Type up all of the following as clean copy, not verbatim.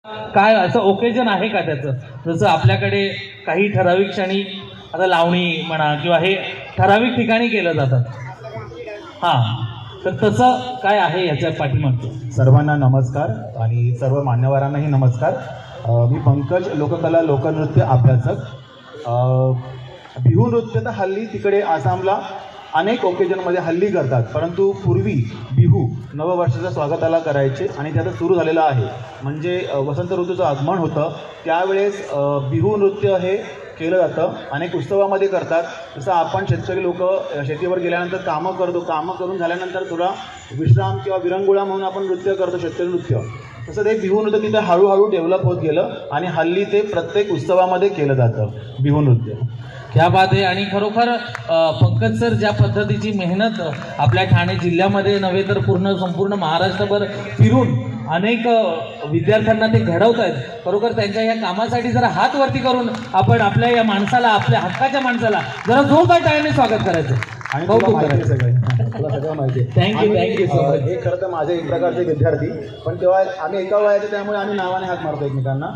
काय असं ओकेजन आहे का त्याचं? जसं आपल्याकडे काही ठराविक क्षणी आता लावणी म्हणा किंवा हे ठराविक ठिकाणी केलं जातात. हां, तर तसं काय आहे याच्या पाठीमागचं? सर्वांना नमस्कार आणि सर्व मान्यवरांनाही नमस्कार. मी पंकज, लोककला लोकनृत्य अभ्यासक. बिहू नृत्य तर हल्ली तिकडे आसामला अनेक ओकेजनमध्ये हल्ली करतात, परंतु पूर्वी बिहू नववर्षाच्या स्वागताला करायचे आणि ते आता सुरू झालेलं आहे. म्हणजे वसंत ऋतूचं आगमन होतं त्यावेळेस बिहू नृत्य हे केलं जातं. अनेक उत्सवामध्ये करतात. जसं आपण शेतकरी लोक शेतीवर गेल्यानंतर कामं करतो, कामं करून झाल्यानंतर थोडा विश्राम किंवा विरंगुळा म्हणून आपण नृत्य करतो, शेतकरी नृत्य. तसं ते बिहू नृत्य तिथे हळूहळू डेव्हलप होत गेलं आणि हल्ली ते प्रत्येक उत्सवामध्ये केलं जातं बिहू नृत्य. क्या बात आहे. आणि खरोखर पंकज सर ज्या पद्धतीची मेहनत आपल्या ठाणे जिल्ह्यामध्ये नव्हे तर संपूर्ण महाराष्ट्रभर फिरून अनेक विद्यार्थ्यांना ते घडवत आहेत. खरोखर त्यांच्या या कामासाठी जरा हात वरती करून आपण आपल्या या माणसाला, आपल्या हक्काच्या माणसाला जरा जोरदार टाळ्याने स्वागत करायचं. आणि तुला सगळं माहिती आहे. Thank you so much. हे खरं तर माझे एक प्रकारचे विद्यार्थी, पण तेव्हा आम्ही एका वयाचे त्यामुळे आम्ही नावाने हात मारतो एकमेकांना.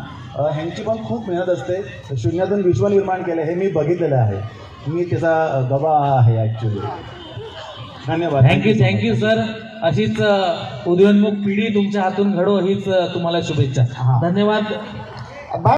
ह्यांची पण खूप मेहनत असते. शून्यातून विश्व निर्माण केलं हे मी बघितलेलं आहे. मी त्याचा गवाह आहे ॲक्च्युली. धन्यवाद. Thank you sir. अशीच उदयोन्मुख पिढी तुमच्या हातून घडो हीच तुम्हाला शुभेच्छा. धन्यवाद.